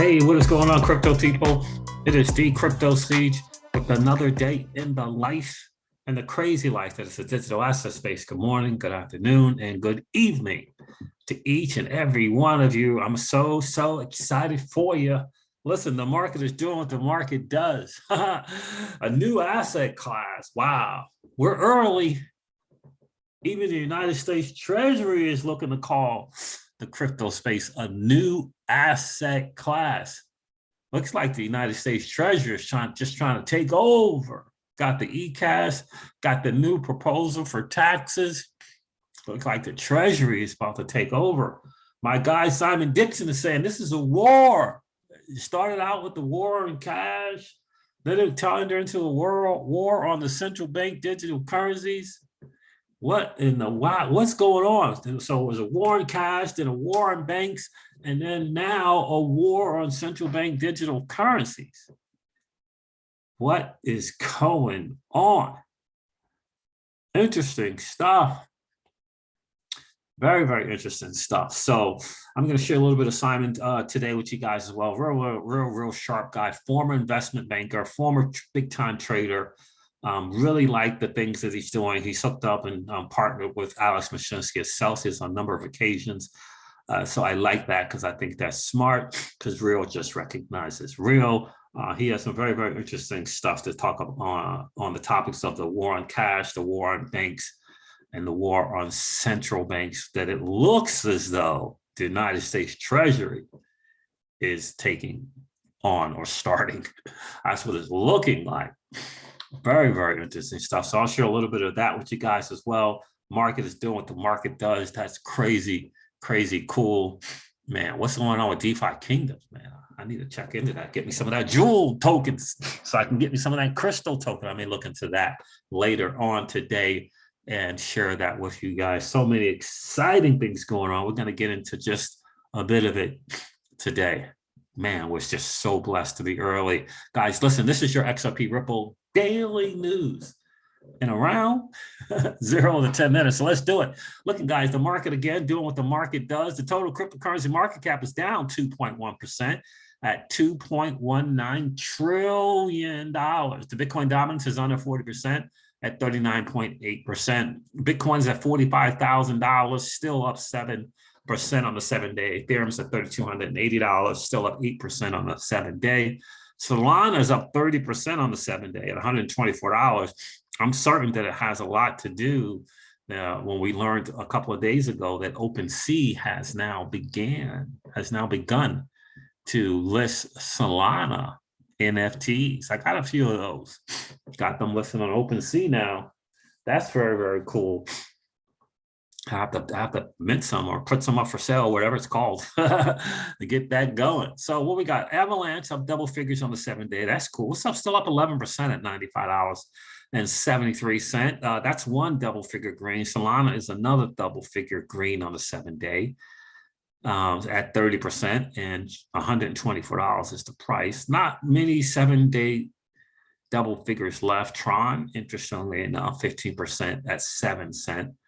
Hey, what is going on, crypto people? It is the Crypto Siege with another day in the life and the crazy life that is the digital asset space. Good morning, good afternoon, and good evening to each and every one of you. I'm so excited for you. Listen, the market is doing what the market does. A new asset class. Wow, we're early. Even the United States Treasury is looking to call the crypto space a new asset class. Looks like the United States Treasury is just trying to take over. Got the ECAS, got the new proposal for taxes. Looks like the Treasury is about to take over. My guy Simon Dixon is saying this is a war. It started out with the war on cash, then it turned into a war on the central bank digital currencies. What in the wow? What's going on? So it was a war on cash, then a war on banks, and then now a war on central bank digital currencies. What is going on? Interesting stuff. Very interesting stuff. So I'm going to share a little bit of Simon today with you guys as well. Real sharp guy, former investment banker, former big time trader. Really like the things that he's doing. He's hooked up and partnered with Alex Mashinsky at Celsius on a number of occasions. So I like that because I think that's smart because real just recognizes real. He has some very interesting stuff to talk about on the topics of the war on cash, the war on banks, and the war on central banks, that it looks as though the United States Treasury is taking on or starting. That's what it's looking like. Very interesting stuff. So I'll share a little bit of that with you guys as well. Market is doing what the market does. That's crazy cool. Man, what's going on with DeFi Kingdoms, man? I need to check into that. Get me some of that Jewel tokens so I can get me some of that crystal token. I may look into that later on today and share that with you guys. So many exciting things going on. We're going to get into just a bit of it today. Man, we're just so blessed to be early. Guys, listen, this is your XRP Ripple daily news in around 0 to 10 minutes. So let's do it. Looking, guys, the market again doing what the market does. The total cryptocurrency market cap is down 2.1% at $2.19 trillion. The Bitcoin dominance is under 40% at 39.8%. Bitcoin's at $45,000, still up 7% on the 7-day. Ethereum's at $3,280, still up 8% on the 7-day. Solana is up 30% on the 7-day at $124. I'm certain that it has a lot to do when we learned a couple of days ago that OpenSea has now begun to list Solana NFTs. I got a few of those. Got them listed on OpenSea now. That's very cool. I have to mint some or put some up for sale, whatever it's called, to get that going. So what we got? Avalanche up double figures on the 7-day. That's cool. It's still up 11% at $95.73. That's one double figure green. Solana is another double figure green on the 7-day at 30%, and $124 is the price. Not many 7-day double figures left. Tron, interestingly enough, 15% at 7 cents.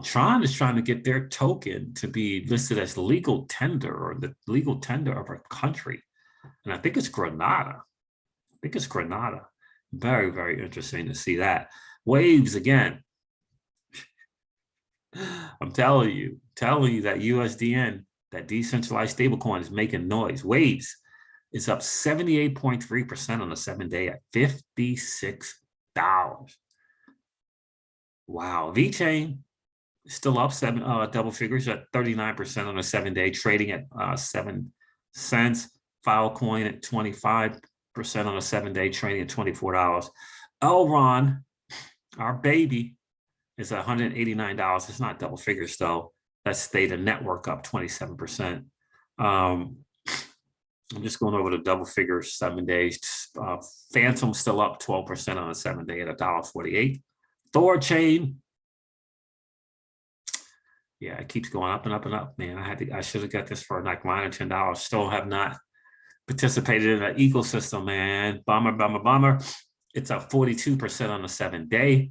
Tron is trying to get their token to be listed as legal tender, or the legal tender of a country. And I think it's Grenada. Very interesting to see that. Waves again. I'm telling you that USDN, that decentralized stablecoin, is making noise. Waves is up 78.3% on the 7-day at $56. Wow. VeChain still up double figures at 39% on a 7-day, trading at 7 cents. Filecoin at 25% on a 7-day, trading at $24. Elron, our baby, is at $189. It's not double figures though. That's Theta Network up 27%. I'm just going over the double figures 7 days. Phantom still up 12% on a 7-day at $1.48. Thorchain. Yeah, it keeps going up and up, man. I should have got this for like $9 or $10. Still have not participated in that ecosystem, man. Bummer. It's up 42% on the 7-day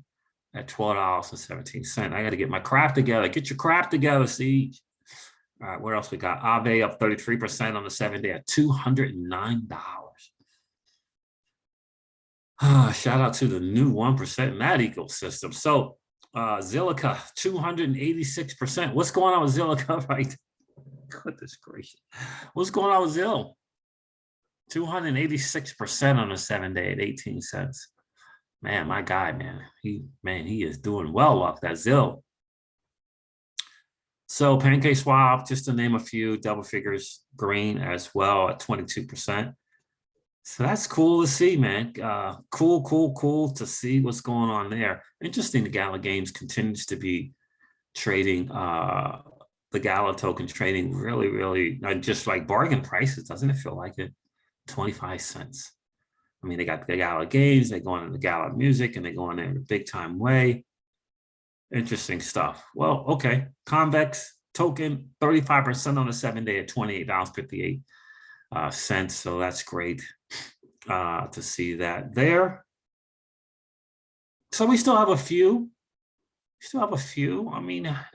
at $12.17. I got to get my crap together. Get your crap together, Siege. All right, what else we got? Aave up 33% on the 7-day at $209. Shout out to the new 1% in that ecosystem. So Zilliqa, 286%. What's going on with Zilliqa, right? Goodness gracious. What's going on with Zill? 286% on the 7-day at 18 cents. Man, my guy, man. He is doing well off that Zill. So Pancake Swap, just to name a few, double figures green as well at 22%. So that's cool to see, man. Cool to see what's going on there. Interesting, the Gala Games continues to be trading, the Gala token trading really, just like bargain prices, doesn't it feel like it? 25 cents. I mean, they got the Gala Games, they go on the Gala Music, and they go on there in a big time way. Interesting stuff. Well, okay. Convex token, 35% on the 7-day at $28.58. So that's great to see that there. So we still have a few. I mean, a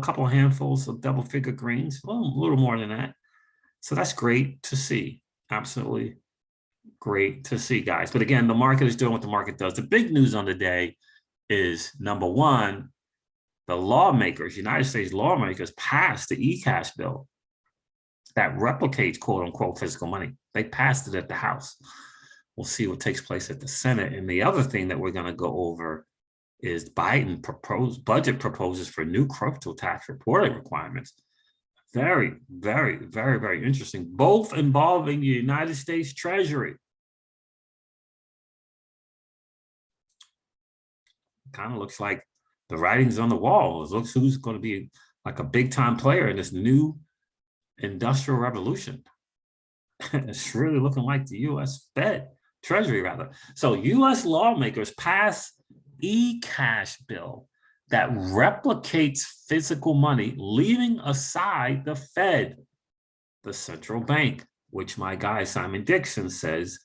couple of handfuls of double figure greens, well, a little more than that. So that's great to see. Absolutely great to see, guys. But again, the market is doing what the market does. The big news on the day is, number one, the lawmakers, United States lawmakers, passed the e-cash bill that replicates quote unquote physical money. They passed it at the House. We'll see what takes place at the Senate. And the other thing that we're going to go over is Biden proposed budget proposals for new crypto tax reporting requirements. Very interesting, both involving the United States Treasury. Kind of looks like the writing's on the wall. It looks who's going to be like a big time player in this new industrial revolution. It's really looking like the U.S. Fed, Treasury rather. So U.S. lawmakers pass e-cash bill that replicates physical money, leaving aside the Fed, the central bank, which my guy Simon Dixon says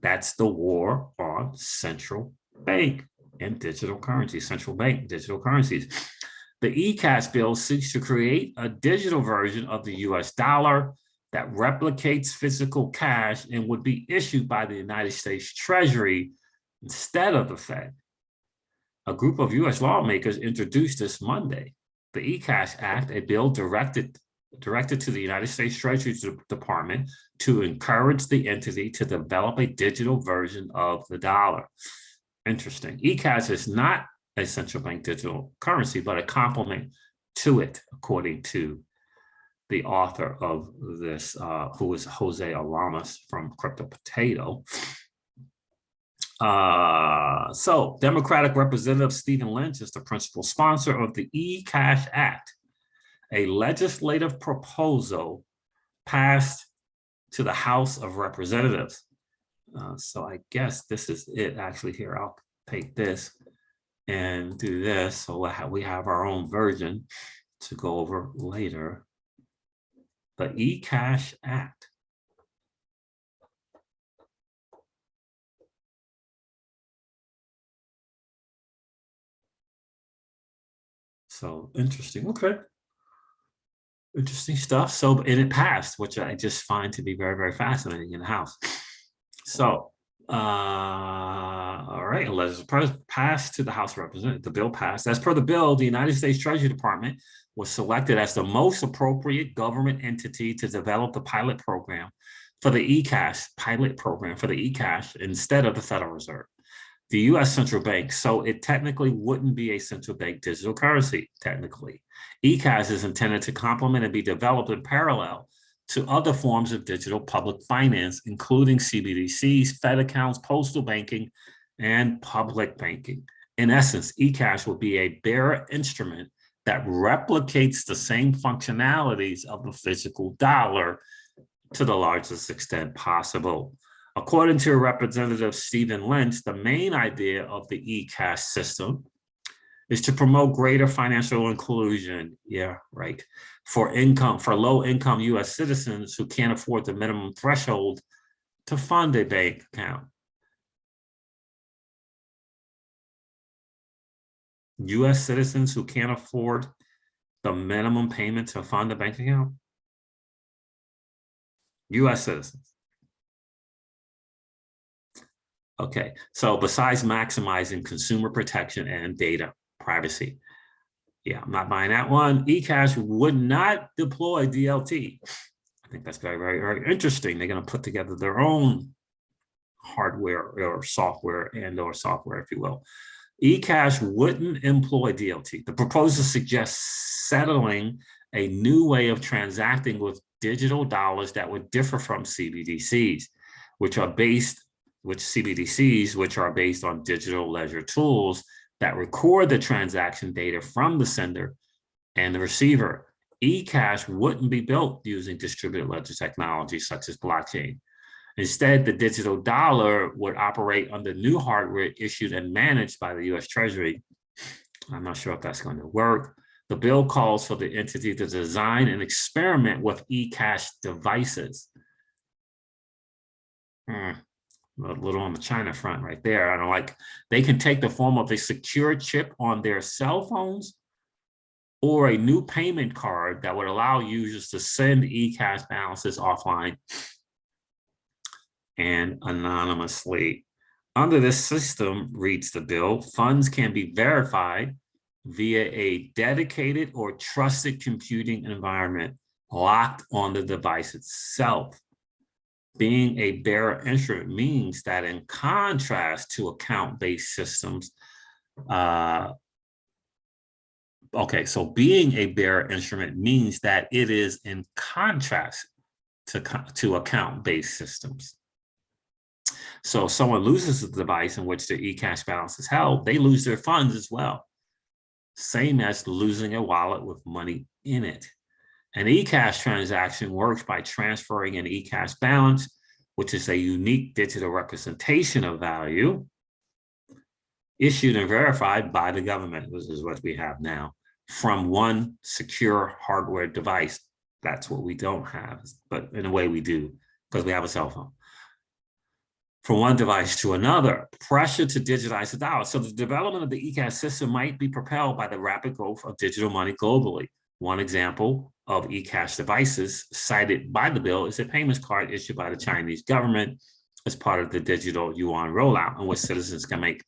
that's the war on central bank and digital currencies, central bank digital currencies. The e-cash bill seeks to create a digital version of the US dollar that replicates physical cash and would be issued by the United States Treasury instead of the Fed. A group of US lawmakers introduced this Monday the e-cash Act, a bill directed to the United States Treasury Department to encourage the entity to develop a digital version of the dollar. Interesting. E-cash is not a central bank digital currency, but a complement to it, according to the author of this, who is Jose Alamas from Crypto Potato. So Democratic Representative Stephen Lynch is the principal sponsor of the e-cash Act, a legislative proposal passed to the House of Representatives. So I guess this is it actually here. I'll take this and do this. So we have our own version to go over later. The e-cash Act. So interesting. Okay. Interesting stuff. So, and it passed, which I just find to be very fascinating in the House. So, all right, let's pass to the House of Representatives. The bill passed. As per the bill, the United States Treasury Department was selected as the most appropriate government entity to develop the pilot program for the e-cash, instead of the Federal Reserve, the U.S. Central Bank. So it technically wouldn't be a central bank digital currency, technically. E-cash is intended to complement and be developed in parallel to other forms of digital public finance, including CBDCs, Fed accounts, postal banking, and public banking. In essence, e-cash will be a bearer instrument that replicates the same functionalities of the physical dollar to the largest extent possible. According to Representative Stephen Lynch, the main idea of the e-cash system is to promote greater financial inclusion. Yeah, right. For low-income U.S. citizens who can't afford the minimum threshold to fund a bank account. U.S. citizens who can't afford the minimum payment to fund a bank account? U.S. citizens. Okay, so besides maximizing consumer protection and data privacy, yeah, I'm not buying that one. eCash would not deploy DLT. I think that's very, very, very interesting. They're going to put together their own hardware or software if you will. eCash wouldn't employ DLT. The proposal suggests settling a new way of transacting with digital dollars that would differ from CBDCs, which are based on digital ledger tools that record the transaction data from the sender and the receiver. eCash wouldn't be built using distributed ledger technology such as blockchain. Instead, the digital dollar would operate under new hardware issued and managed by the US Treasury. I'm not sure if that's going to work. The bill calls for the entity to design and experiment with eCash devices. A little on the China front right there. I don't like, they can take the form of a secure chip on their cell phones or a new payment card that would allow users to send eCash balances offline and anonymously. Under this system, reads the bill, funds can be verified via a dedicated or trusted computing environment locked on the device itself. Being a bearer instrument means that in contrast to account-based systems, so being a bearer instrument means that it is in contrast to account-based systems. So if someone loses the device in which their eCash balance is held, they lose their funds as well. Same as losing a wallet with money in it. An eCash transaction works by transferring an eCash balance, which is a unique digital representation of value, issued and verified by the government, which is what we have now, from one secure hardware device. That's what we don't have, but in a way we do, because we have a cell phone. From one device to another, pressure to digitize the dollar. So the development of the eCash system might be propelled by the rapid growth of digital money globally. One example of eCash devices cited by the bill is a payments card issued by the Chinese government as part of the digital yuan rollout, in which citizens can make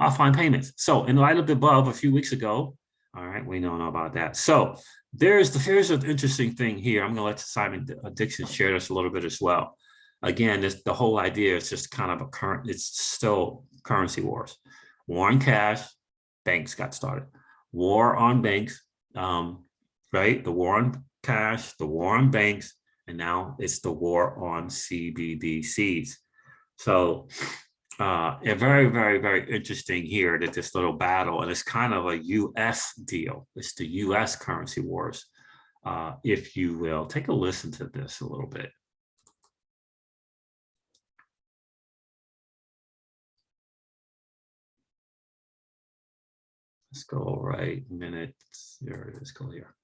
offline payments. So in light of the above a few weeks ago, all right, we don't know about that. So here's an interesting thing here. I'm going to let Simon Dixon share this a little bit as well. Again, the whole idea is just kind of it's still currency wars. War on cash, banks got started. War on banks, right? The war on cash, the war on banks, and now it's the war on CBDCs. So very, very, very interesting here that this little battle, and it's kind of a US deal. It's the US currency wars, if you will. Take a listen to this a little bit. Let's go right minutes. There it is. Go here.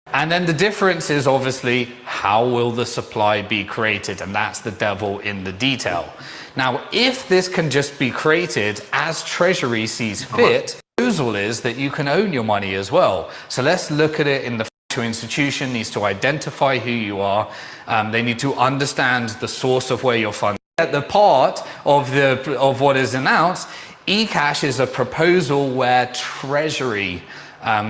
And then the difference is obviously how will the supply be created, and that's the devil in the detail. Now, if this can just be created as Treasury sees fit, the proposal is that you can own your money as well. So let's look at it in the financial institution needs to identify who you are. They need to understand the source of where your funds are. At the part of what is announced, eCash is a proposal where Treasury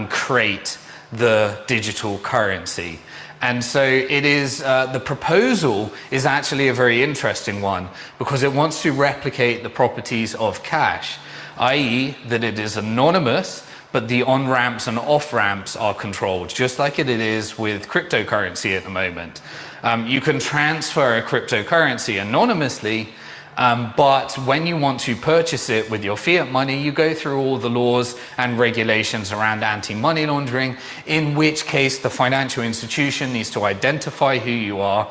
create the digital currency. And so it is, the proposal is actually a very interesting one because it wants to replicate the properties of cash, i.e. that it is anonymous, but the on-ramps and off-ramps are controlled, just like it is with cryptocurrency at the moment. You can transfer a cryptocurrency anonymously, but when you want to purchase it with your fiat money, you go through all the laws and regulations around anti-money laundering, in which case the financial institution needs to identify who you are.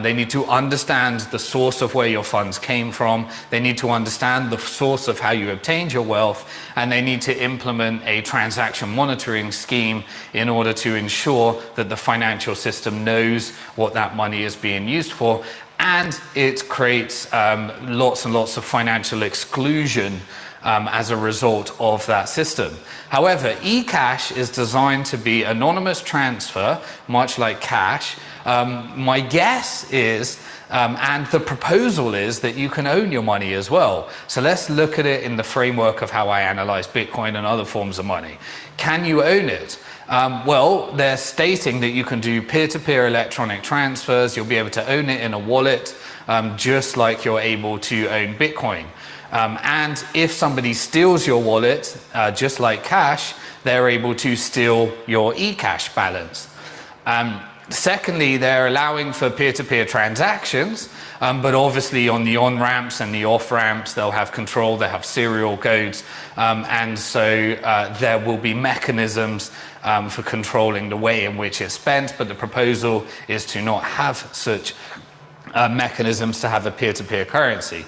They need to understand the source of where your funds came from. They need to understand the source of how you obtained your wealth, and they need to implement a transaction monitoring scheme in order to ensure that the financial system knows what that money is being used for. And it creates lots and lots of financial exclusion as a result of that system. However, eCash is designed to be anonymous transfer, much like cash. My guess is, and the proposal is, that you can own your money as well. So let's look at it in the framework of how I analyze Bitcoin and other forms of money. Can you own it? Well, they're stating that you can do peer-to-peer electronic transfers. You'll be able to own it in a wallet, just like you're able to own Bitcoin. And if somebody steals your wallet, just like cash, they're able to steal your eCash balance. Secondly, they're allowing for peer-to-peer transactions, but obviously on the on-ramps and the off-ramps, they'll have control, they have serial codes, and so there will be mechanisms for controlling the way in which it's spent, but the proposal is to not have such mechanisms to have a peer-to-peer currency.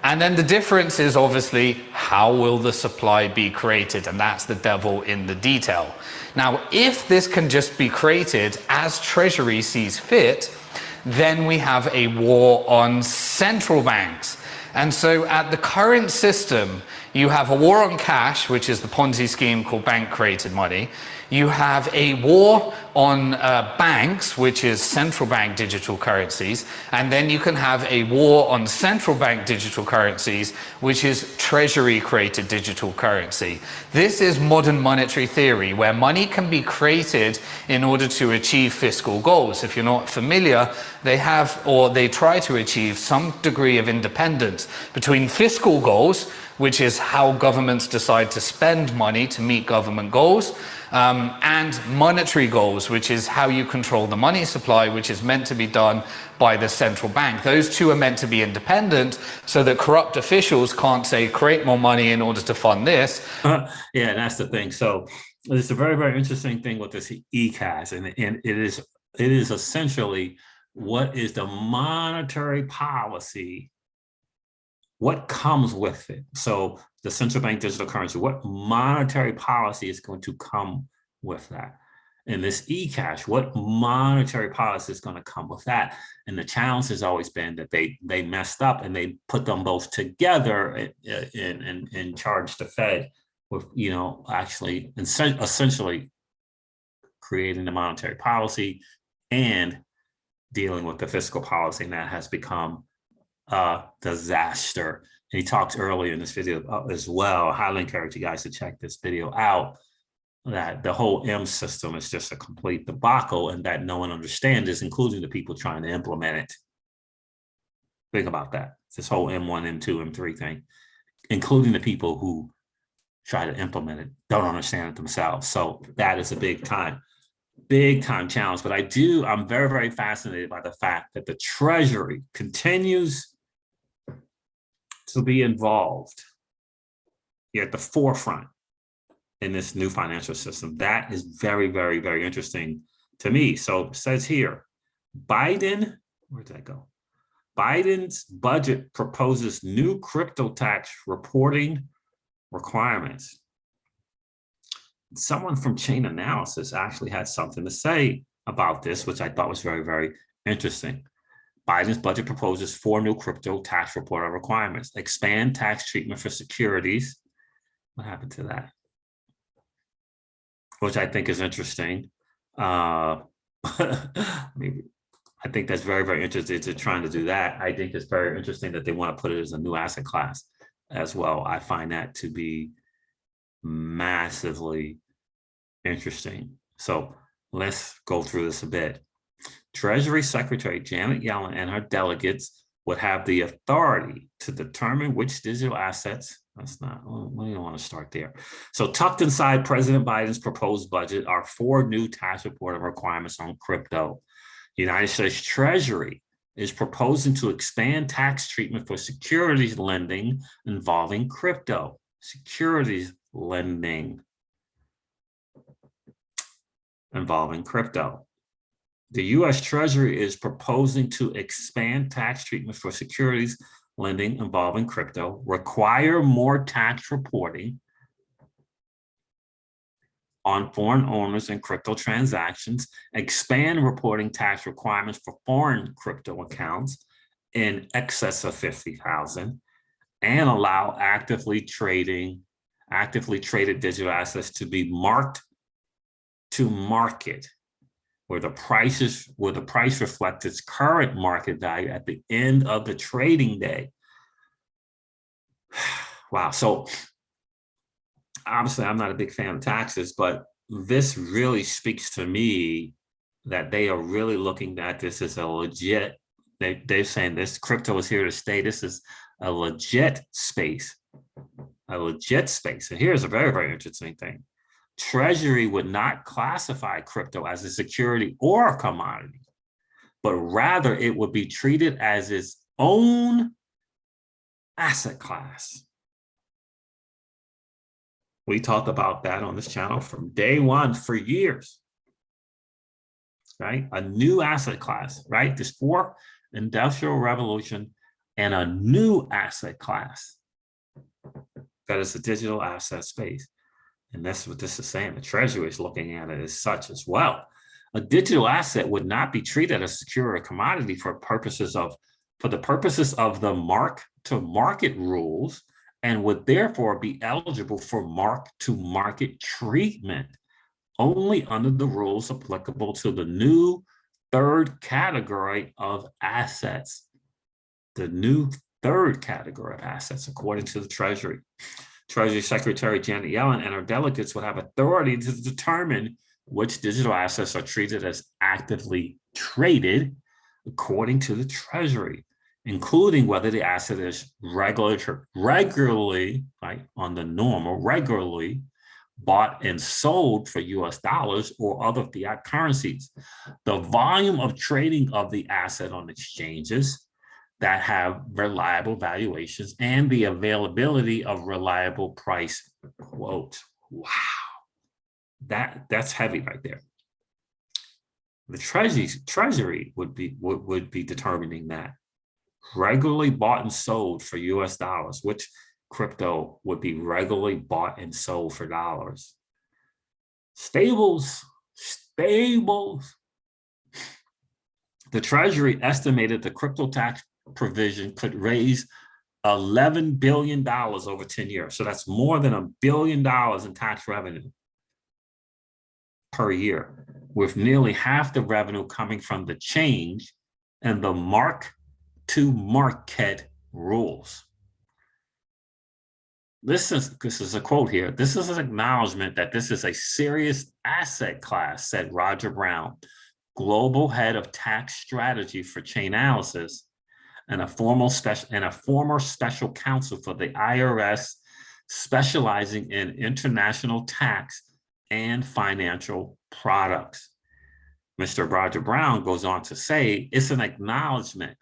And then the difference is obviously how will the supply be created, and that's the devil in the detail. Now, if this can just be created as Treasury sees fit, then we have a war on central banks. And so at the current system, you have a war on cash, which is the Ponzi scheme called bank created money. You have a war on banks, which is central bank digital currencies. And then you can have a war on central bank digital currencies, which is Treasury created digital currency. This is modern monetary theory, where money can be created in order to achieve fiscal goals. If you're not familiar, they have, or they try to achieve, some degree of independence between fiscal goals, which is how governments decide to spend money to meet government goals, and monetary goals, which is how you control the money supply, which is meant to be done by the central bank. Those two are meant to be independent so that corrupt officials can't say, create more money in order to fund this. Yeah, that's the thing. So it's a very, very interesting thing with this eCash, and it is essentially what is the monetary policy, what comes with it. So the central bank digital currency, what monetary policy is going to come with that? And this eCash, what monetary policy is going to come with that? And the challenge has always been that they messed up and they put them both together and charged the Fed with, actually essentially creating the monetary policy and dealing with the fiscal policy. And that has become a disaster. And he talked earlier in this video as well. I highly encourage you guys to check this video out, that the whole M system is just a complete debacle and that no one understands, including the people trying to implement it. Think about that. This whole M1, M2, M3 thing, including the people who try to implement it, don't understand it themselves. So that is a big time challenge. But I'm very, very fascinated by the fact that the Treasury continues to be involved at the forefront in this new financial system. That is very, very, very interesting to me. So it says here, Biden, where did that go? Biden's budget proposes new crypto tax reporting requirements. Someone from Chain Analysis actually had something to say about this, which I thought was very, very interesting. Biden's budget proposes 4 new crypto tax reporting requirements, expand tax treatment for securities. What happened to that? Which I think is interesting. Maybe I think that's very, very interesting to trying to do that. I think it's very interesting that they want to put it as a new asset class as well. I find that to be massively interesting. So let's go through this a bit. Treasury Secretary Janet Yellen and her delegates would have the authority to determine which digital assets. That's not, we don't want to start there. So tucked inside President Biden's proposed budget are 4 new tax reporting requirements on crypto. The United States Treasury is proposing to expand tax treatment for securities lending involving crypto. Securities lending involving crypto. The U.S. Treasury is proposing to expand tax treatment for securities lending involving crypto, require more tax reporting on foreign owners and crypto transactions, expand reporting tax requirements for foreign crypto accounts in excess of 50,000, and allow actively traded digital assets to be marked to market, where the price reflects its current market value at the end of the trading day. Wow. So obviously I'm not a big fan of taxes, but this really speaks to me that they are really looking at this as a legit, they're saying this crypto is here to stay. This is a legit space, And here's a very, very interesting thing. Treasury would not classify crypto as a security or a commodity, but rather it would be treated as its own asset class. We talked about that on this channel from day one for years, right? A new asset class, right? This fourth industrial revolution and a new asset class that is a digital asset space. And that's what this is saying. The Treasury is looking at it as such as well. A digital asset would not be treated as secure or commodity for the purposes of the mark-to-market rules, and would therefore be eligible for mark-to-market treatment only under the rules applicable to the new third category of assets. The new third category of assets, according to the Treasury. Treasury Secretary Janet Yellen and her delegates would have authority to determine which digital assets are treated as actively traded according to the Treasury, including whether the asset is regularly, right, on the normal, regularly bought and sold for US dollars or other fiat currencies. The volume of trading of the asset on exchanges that have reliable valuations and the availability of reliable price quotes. Wow, that's heavy right there. The Treasury would be determining that. Regularly bought and sold for US dollars, which crypto would be regularly bought and sold for dollars. Stables. The Treasury estimated the crypto tax provision could raise $11 billion over 10 years. So that's more than $1 billion in tax revenue per year, with nearly half the revenue coming from the change and the mark-to-market rules. This is a quote here. This is an acknowledgement that this is a serious asset class, said Roger Brown, global head of tax strategy for Chainalysis and a former special counsel for the IRS, specializing in international tax and financial products. Mr. Roger Brown goes on to say, it's an acknowledgement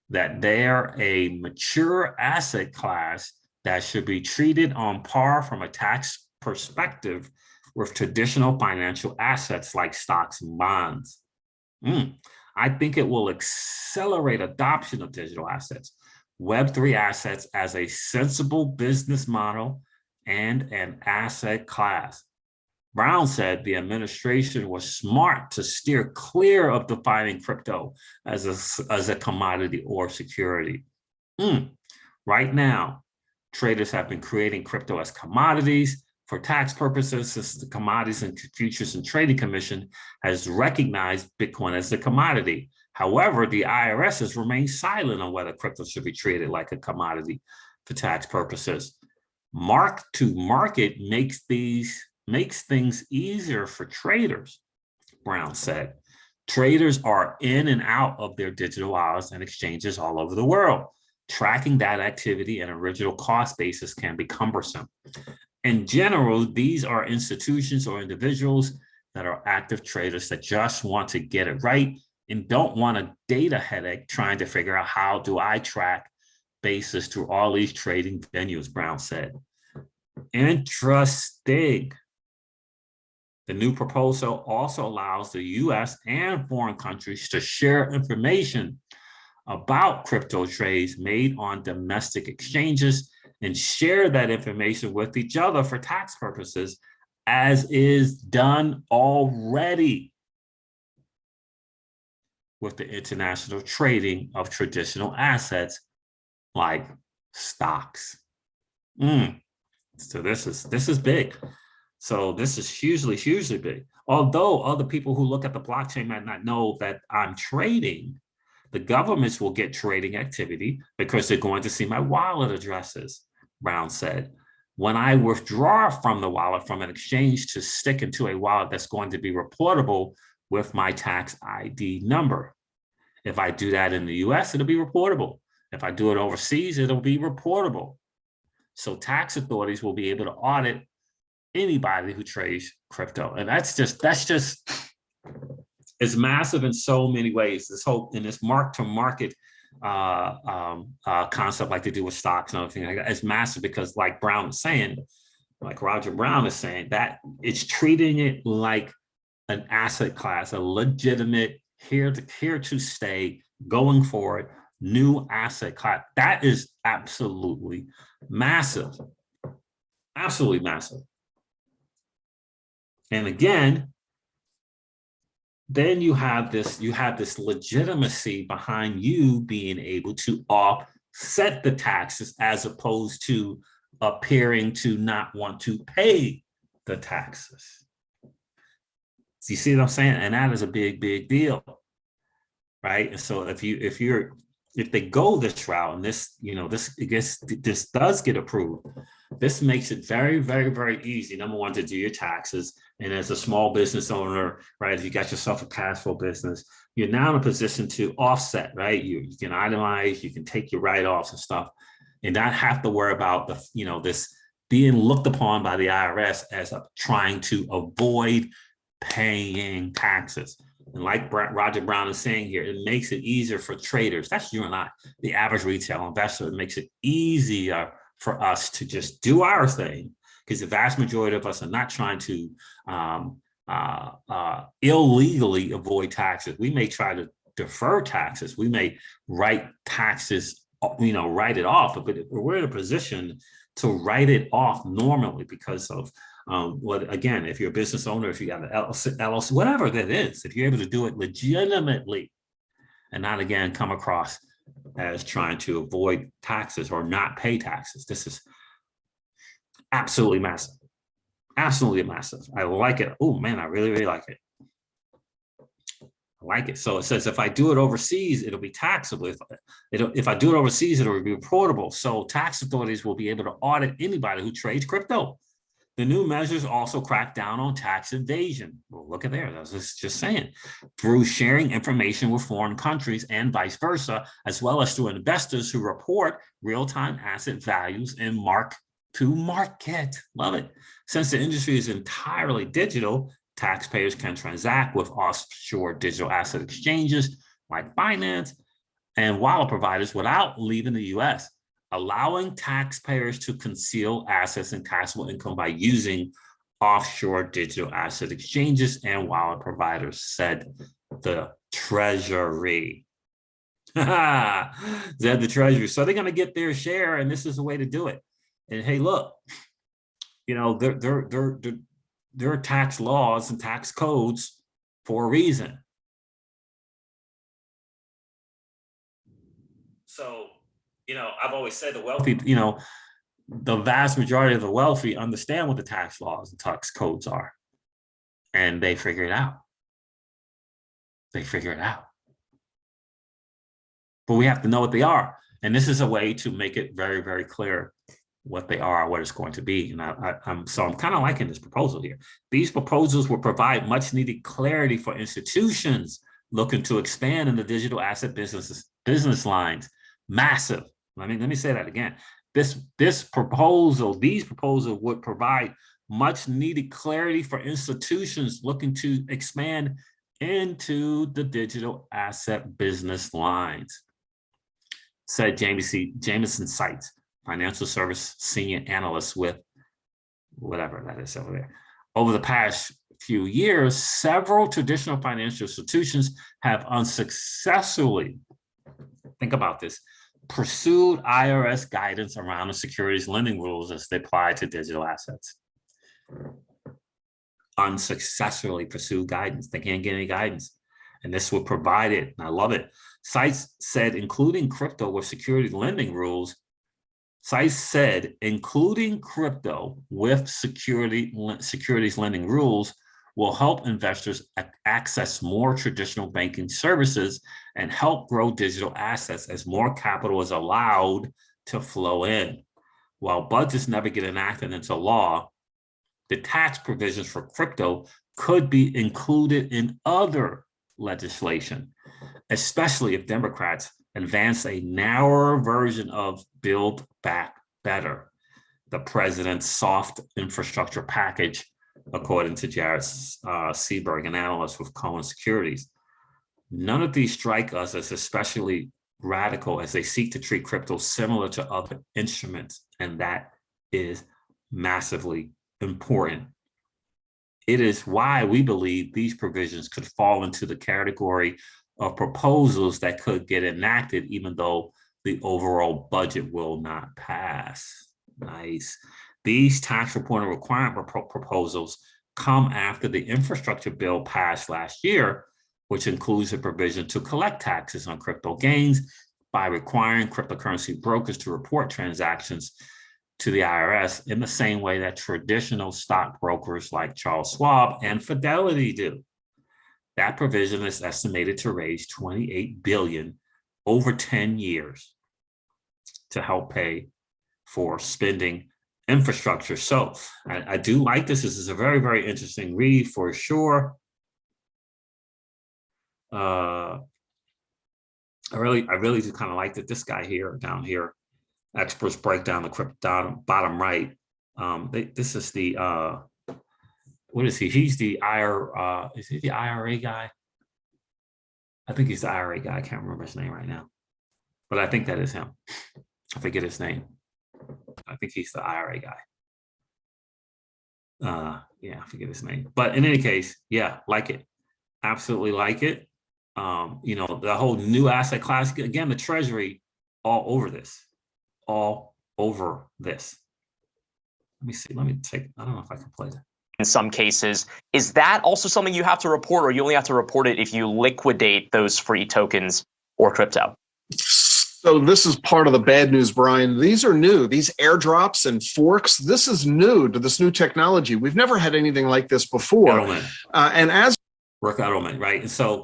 that they're a mature asset class that should be treated on par from a tax perspective with traditional financial assets like stocks and bonds. I think it will accelerate adoption of digital assets, Web3 assets as a sensible business model and an asset class. Brown said the administration was smart to steer clear of defining crypto as a commodity or security. Right now, traders have been creating crypto as commodities for tax purposes, since the Commodities and Futures and Trading Commission has recognized Bitcoin as a commodity. However, the IRS has remained silent on whether crypto should be treated like a commodity for tax purposes. Mark-to-market makes things easier for traders, Brown said. Traders are in and out of their digital wallets and exchanges all over the world. Tracking that activity and original cost basis can be cumbersome. In general, these are institutions or individuals that are active traders that just want to get it right and don't want a data headache trying to figure out how do I track basis through all these trading venues, Brown said. Interesting. The new proposal also allows the US and foreign countries to share information about crypto trades made on domestic exchanges and share that information with each other for tax purposes, as is done already with the international trading of traditional assets like stocks. So this is big. So this is hugely big. Although other people who look at the blockchain might not know that I'm trading, the governments will get trading activity because they're going to see my wallet addresses, Brown said. When I withdraw from the wallet from an exchange to stick into a wallet that's going to be reportable with my tax ID number. If I do that in the US, it'll be reportable. If I do it overseas, it'll be reportable. So tax authorities will be able to audit anybody who trades crypto. And that's just it's massive in so many ways. This whole in this mark to market concept, like they do with stocks and other things like that, it's massive because, like Brown is saying, like Roger Brown is saying, that it's treating it like an asset class, a legitimate here to stay, going forward, new asset class. That is absolutely massive, absolutely massive. And again, then you have this legitimacy behind you being able to offset the taxes as opposed to appearing to not want to pay the taxes. So you see what I'm saying? And that is a big deal, right? And so if they go this route and this, this does get approved, this makes it very easy. Number one, to do your taxes. And as a small business owner, right, if you got yourself a cash flow business, you're now in a position to offset, right? You can itemize, you can take your write-offs and stuff, and not have to worry about this being looked upon by the IRS as trying to avoid paying taxes. And like Roger Brown is saying here, it makes it easier for traders. That's you and I, the average retail investor. It makes it easier for us to just do our thing, because the vast majority of us are not trying to illegally avoid taxes. We may try to defer taxes. We may write taxes, write it off, but we're in a position to write it off normally because of again, if you're a business owner, if you got an LLC, whatever that is, if you're able to do it legitimately and not, again, come across as trying to avoid taxes or not pay taxes, this is absolutely massive. Absolutely massive. I like it. Oh, man, I really like it. I like it. So it says if I do it overseas, it'll be taxable. If I do it overseas, it'll be reportable. So tax authorities will be able to audit anybody who trades crypto. The new measures also crack down on tax evasion. Well, look at there. That's just saying. Through sharing information with foreign countries and vice versa, as well as through investors who report real-time asset values and mark to market. Love it. Since the industry is entirely digital, taxpayers can transact with offshore digital asset exchanges like Binance and wallet providers without leaving the US, allowing taxpayers to conceal assets and taxable income by using offshore digital asset exchanges and wallet providers, said the Treasury. Said the Treasury. So they're going to get their share, and this is the way to do it. And hey, look, there are tax laws and tax codes for a reason. So, I've always said the wealthy, the vast majority of the wealthy understand what the tax laws and tax codes are, and they figure it out. They figure it out. But we have to know what they are. And this is a way to make it very clear what they are, what it's going to be. And I'm kind of liking this proposal here. These proposals will provide much needed clarity for institutions looking to expand in the digital asset business lines. Massive. Let me say that again. These proposals would provide much needed clarity for institutions looking to expand into the digital asset business lines, said Jameson Sites, financial service senior analyst with whatever that is over there. Over the past few years, several traditional financial institutions have unsuccessfully, think about this, pursued IRS guidance around the securities lending rules as they apply to digital assets. Unsuccessfully pursued guidance. They can't get any guidance. And this would provide it. And I love it. Sites said, including crypto with security lending rules, Seiss said, including crypto with securities lending rules will help investors access more traditional banking services and help grow digital assets as more capital is allowed to flow in. While budgets never get enacted into law, the tax provisions for crypto could be included in other legislation, especially if Democrats advance a narrower version of Build Back Better, the president's soft infrastructure package, according to Jared Seaberg, an analyst with Cohen Securities. None of these strike us as especially radical as they seek to treat crypto similar to other instruments, and that is massively important. It is why we believe these provisions could fall into the category of proposals that could get enacted, even though the overall budget will not pass. Nice. These tax reporting requirement proposals come after the infrastructure bill passed last year, which includes a provision to collect taxes on crypto gains by requiring cryptocurrency brokers to report transactions to the IRS in the same way that traditional stockbrokers like Charles Schwab and Fidelity do. That provision is estimated to raise $28 billion over 10 years to help pay for spending infrastructure. So I do like this. This is a very, very interesting read for sure. I really do kind of like that this guy here, down here, experts break down the crypto bottom right. This is the, what is he? He's the is he the IRA guy? I think he's the IRA guy. I can't remember his name right now, but I think that is him. I forget his name. I think he's the IRA guy. Yeah, I forget his name. But in any case, yeah, like it. Absolutely like it. You know, the whole new asset class, again, the Treasury all over this. All over this. Let me see. Let me take, I don't know if I can play that. In some cases, is that also something you have to report, or you only have to report it if you liquidate those free tokens or crypto? So this is part of the bad news, Brian. These are new. These airdrops and forks, this is new to this new technology. We've never had anything like this before. And as Rick Edelman, right? And so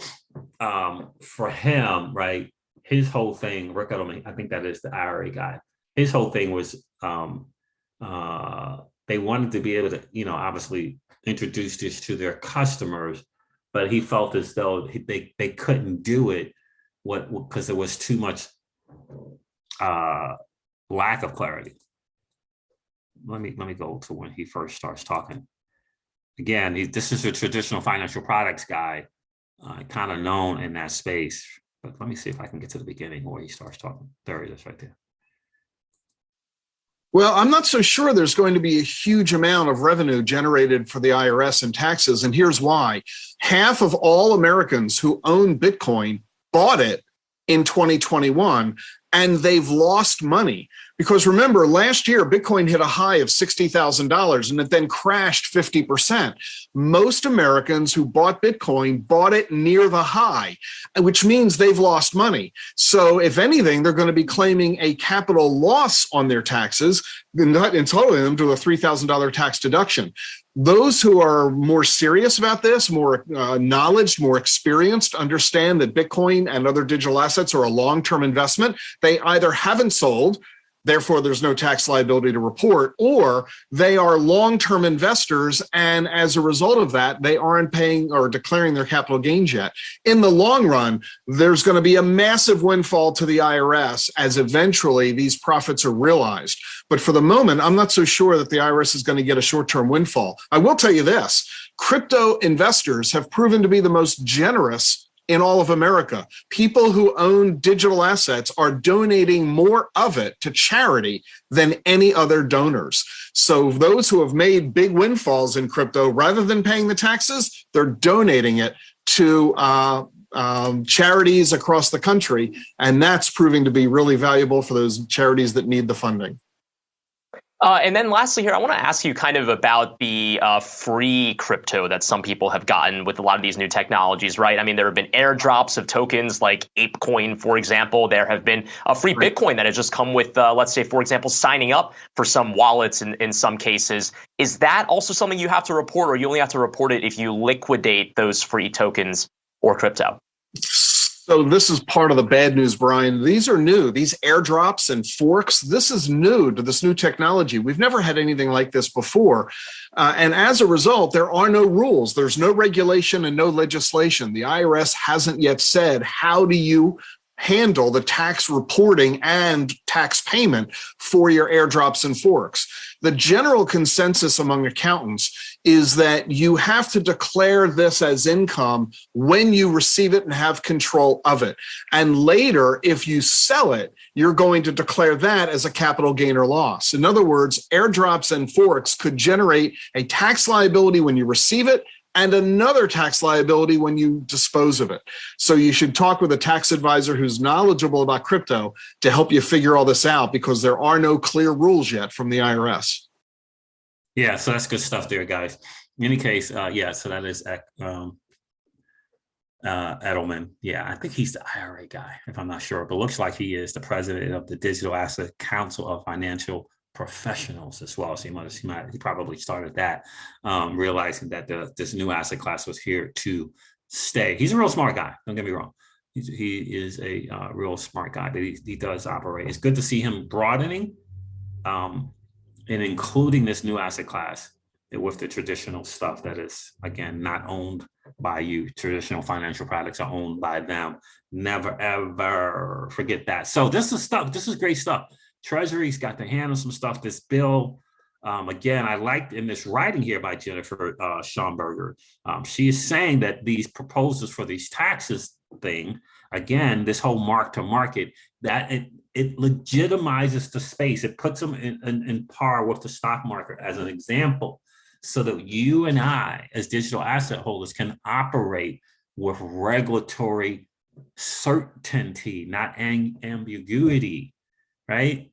for him, right, his whole thing, Rick Edelman, I think that is the IRA guy. His whole thing was they wanted to be able to, you know, obviously introduce this to their customers, but he felt as though they couldn't do it because there was too much lack of clarity. Let me go to when he first starts talking. Again, this is a traditional financial products guy, kind of known in that space. But let me see if I can get to the beginning where he starts talking. There it is right there. Well, I'm not so sure there's going to be a huge amount of revenue generated for the IRS and taxes. And here's why. Half of all Americans who own Bitcoin bought it in 2021, and they've lost money. Because remember, last year, Bitcoin hit a high of $60,000 and it then crashed 50%. Most Americans who bought Bitcoin bought it near the high, which means they've lost money. So if anything, they're going to be claiming a capital loss on their taxes, entitling them to a $3,000 tax deduction. Those who are more serious about this, more knowledge, more experienced, understand that Bitcoin and other digital assets are a long-term investment. They either haven't sold, therefore there's no tax liability to report, or they are long-term investors, and as a result of that, they aren't paying or declaring their capital gains yet. In the long run, there's going to be a massive windfall to the IRS as eventually these profits are realized. But for the moment, I'm not so sure that the IRS is going to get a short-term windfall. I will tell you this, crypto investors have proven to be the most generous in all of America. People who own digital assets are donating more of it to charity than any other donors. So those who have made big windfalls in crypto, rather than paying the taxes, they're donating it to charities across the country. And that's proving to be really valuable for those charities that need the funding. And then lastly here, I want to ask you kind of about the free crypto that some people have gotten with a lot of these new technologies, right? I mean, there have been airdrops of tokens like ApeCoin, for example. There have been a free Right. Bitcoin that has just come with, let's say, for example, signing up for some wallets in some cases. Is that also something you have to report, or you only have to report it if you liquidate those free tokens or crypto? So this is part of the bad news, Brian. These are new. These airdrops and forks, this is new to this new technology. We've never had anything like this before. And as a result, there are no rules. There's no regulation and no legislation. The IRS hasn't yet said, how do you handle the tax reporting and tax payment for your airdrops and forks? The general consensus among accountants is that you have to declare this as income when you receive it and have control of it. And later, if you sell it, you're going to declare that as a capital gain or loss. In other words, airdrops and forks could generate a tax liability when you receive it and another tax liability when you dispose of it. So you should talk with a tax advisor who's knowledgeable about crypto to help you figure all this out, because there are no clear rules yet from the IRS. Yeah, so that's good stuff there, guys. In any case, yeah, so that is Edelman. Yeah, I think he's the IRA guy, if I'm not sure, but looks like he is the president of the Digital Asset Council of Financial Professionals as well. So he probably started that, realizing that this new asset class was here to stay. He's a real smart guy. Don't get me wrong. He is a real smart guy, but he does operate. It's good to see him broadening and including this new asset class with the traditional stuff that is, again, not owned by you. Traditional financial products are owned by them. Never, ever forget that. So this is great stuff. Treasury's got to handle some stuff. This bill, again, I liked in this writing here by Jennifer Schomburger. She is saying that these proposals for these taxes thing, again, this whole mark to market, that it legitimizes the space. It puts them in par with the stock market as an example, so that you and I, as digital asset holders, can operate with regulatory certainty, not ambiguity. Right?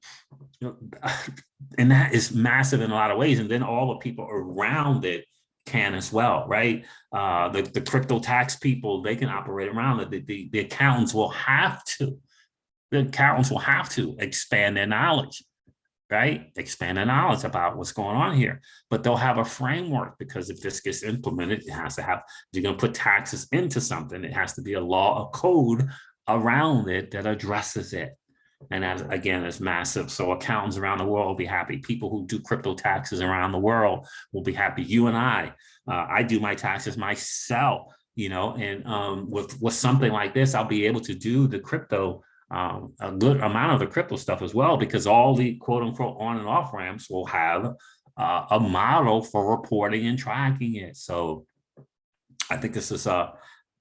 And that is massive in a lot of ways. And then all the people around it can as well, right? The crypto tax people, they can operate around it. The accountants will have to. The accountants will have to expand their knowledge, right? Expand their knowledge about what's going on here. But they'll have a framework, because if this gets implemented, it has to have, if you're going to put taxes into something, it has to be a law, a code around it that addresses it. And that, again, is massive. So accountants around the world will be happy. People who do crypto taxes around the world will be happy. You and I do my taxes myself, and with something like this, I'll be able to do the crypto, a good amount of the crypto stuff as well, because all the quote unquote on and off ramps will have a model for reporting and tracking it. So I think this is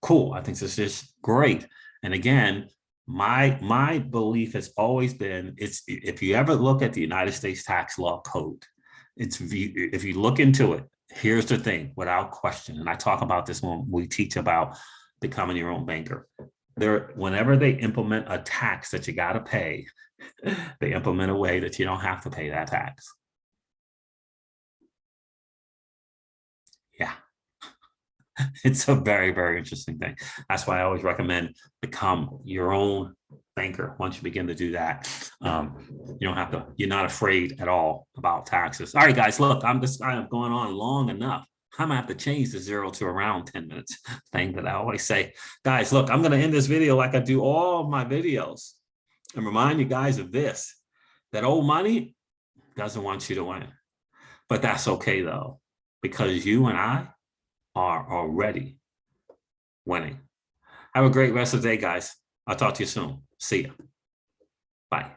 cool. I think this is great. And again, my belief has always been, if you ever look at the United States tax law code, if you look into it, here's the thing, without question, and I talk about this when we teach about becoming your own banker. Whenever they implement a tax that you got to pay, they implement a way that you don't have to pay that tax. Yeah. It's a very, very interesting thing. That's why I always recommend become your own banker. Once you begin to do that, you don't have to, you're not afraid at all about taxes. All right, guys, look, I'm going on long enough. I'm gonna have to change the 0 to around 10 minutes thing that I always say. Guys, look, I'm gonna end this video like I do all of my videos and remind you guys of this, that old money doesn't want you to win, but that's okay though, because you and I are already winning. Have a great rest of the day, guys. I'll talk to you soon. See ya. Bye.